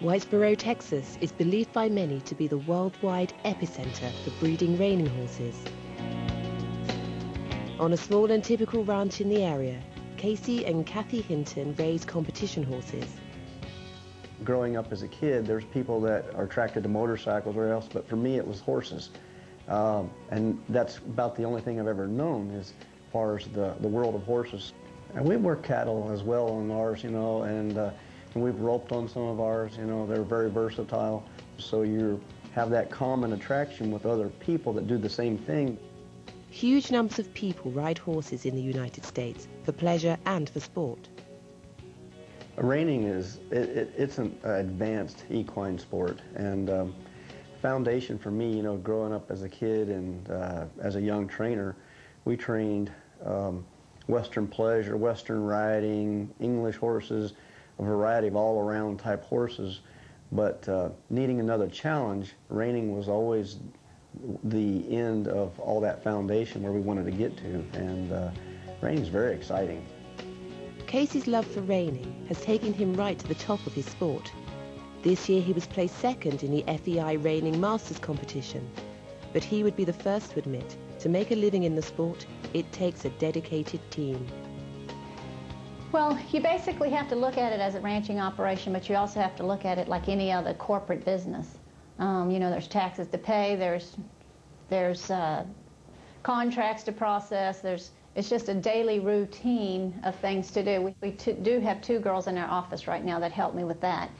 Whitesboro, Texas is believed by many to be the worldwide epicenter for breeding reining horses. On a small and typical ranch in the area, Casey and Kathy Hinton raise competition horses. Growing up as a kid, there's people that are attracted to motorcycles or else, but for me it was horses. And that's about the only thing I've ever known as far as the world of horses. And we work cattle as well on ours, you know, and we've roped on some of ours, you know, they're very versatile. So you have that common attraction with other people that do the same thing. Huge numbers of people ride horses in the United States for pleasure and for sport. Reining it's an advanced equine sport, and foundation for me, you know, growing up as a kid and as a young trainer, we trained Western pleasure, Western riding, English horses, a variety of all-around type horses, but needing another challenge, reining was always the end of all that foundation where we wanted to get to, and reining is very exciting. Casey's love for reining has taken him right to the top of his sport. This year he was placed second in the FEI Reining Masters competition, but he would be the first to admit, to make a living in the sport, it takes a dedicated team. Well, you basically have to look at it as a ranching operation, but you also have to look at it like any other corporate business. You know, there's taxes to pay, there's contracts to process, it's just a daily routine of things to do. We do have 2 girls in our office right now that help me with that.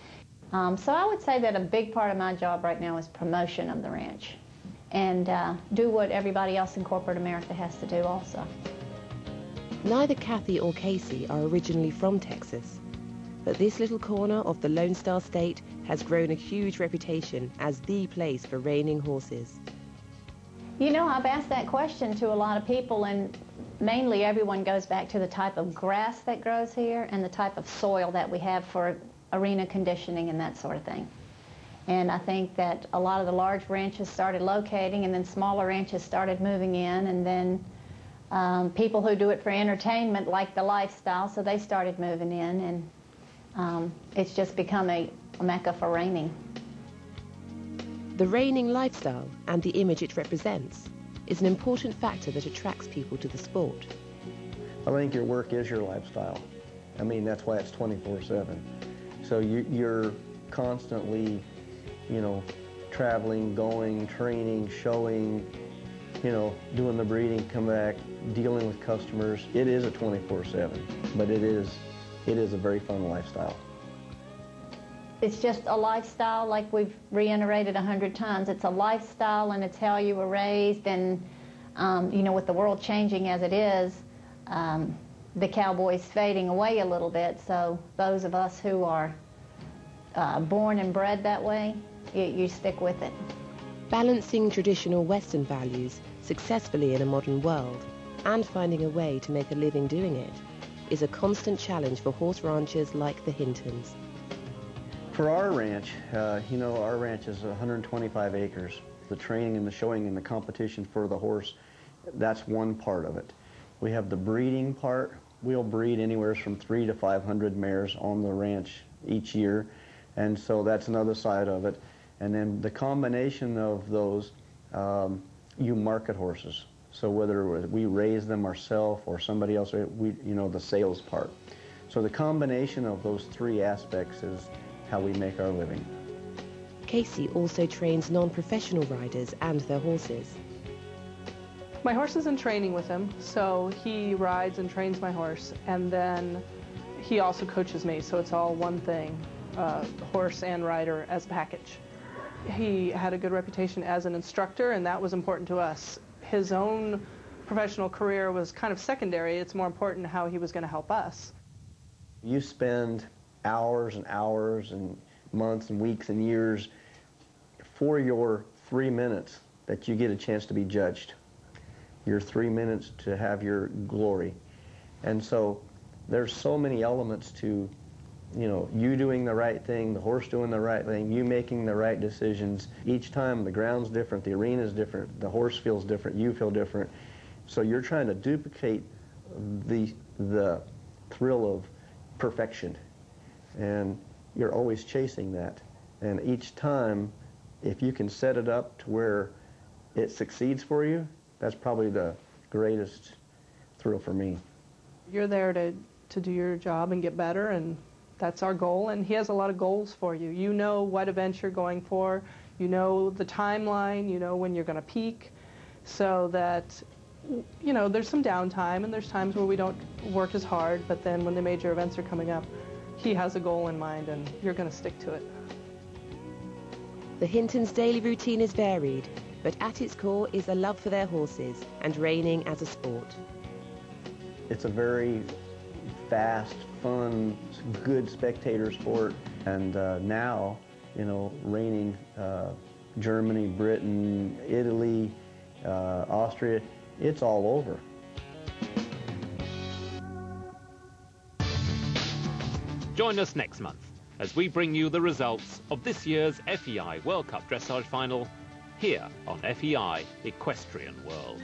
So I would say that a big part of my job right now is promotion of the ranch, and do what everybody else in corporate America has to do also. Neither Kathy or Casey are originally from Texas, but this little corner of the Lone Star State has grown a huge reputation as the place for reining horses. You know, I've asked that question to a lot of people, and mainly everyone goes back to the type of grass that grows here and the type of soil that we have for arena conditioning and that sort of thing. And I think that a lot of the large ranches started locating, and then smaller ranches started moving in, and then people who do it for entertainment like the lifestyle, so they started moving in, and it's just become a mecca for reining. The reining lifestyle and the image it represents is an important factor that attracts people to the sport. I think your work is your lifestyle. I mean, that's why it's 24/7. So you're constantly, you know, traveling, going, training, showing, you know, doing the breeding, come back, dealing with customers. It is a 24/7, but it is a very fun lifestyle. It's just a lifestyle, like we've reiterated 100 times. It's a lifestyle, and it's how you were raised, and you know, with the world changing as it is, the cowboy's fading away a little bit, so those of us who are born and bred that way, you stick with it. Balancing traditional Western values successfully in a modern world and finding a way to make a living doing it is a constant challenge for horse ranchers like the Hintons. For our ranch, you know, our ranch is 125 acres. The training and the showing and the competition for the horse, that's one part of it. We have the breeding part. We'll breed anywhere from 300 to 500 mares on the ranch each year, and so that's another side of it. And then the combination of those, you market horses. So whether we raise them ourselves or somebody else, you know, the sales part. So the combination of those 3 aspects is how we make our living. Casey also trains non-professional riders and their horses. My horse is in training with him, so he rides and trains my horse, and then he also coaches me, so it's all one thing, horse and rider as a package. He had a good reputation as an instructor, and that was important to us. His own professional career was kind of secondary. It's more important how he was going to help us. You spend hours and hours and months and weeks and years for your 3 minutes that you get a chance to be judged. Your 3 minutes to have your glory. And so there's so many elements to, you know, you doing the right thing, the horse doing the right thing, you making the right decisions. Each time the ground's different, the arena's different, the horse feels different, you feel different. So you're trying to duplicate the thrill of perfection. And you're always chasing that. And each time, if you can set it up to where it succeeds for you, that's probably the greatest thrill for me. You're there to do your job and get better, and that's our goal. And he has a lot of goals for you. You know what events you're going for. You know the timeline. You know when you're going to peak, so that, you know, there's some downtime and there's times where we don't work as hard, but then when the major events are coming up, he has a goal in mind and you're going to stick to it. The Hintons' daily routine is varied, but at its core is a love for their horses and reining as a sport. It's a very fast, fun, good spectator sport, and now, you know, reining Germany, Britain, Italy, Austria, it's all over. Join us next month as we bring you the results of this year's FEI World Cup Dressage Final here on FEI Equestrian World.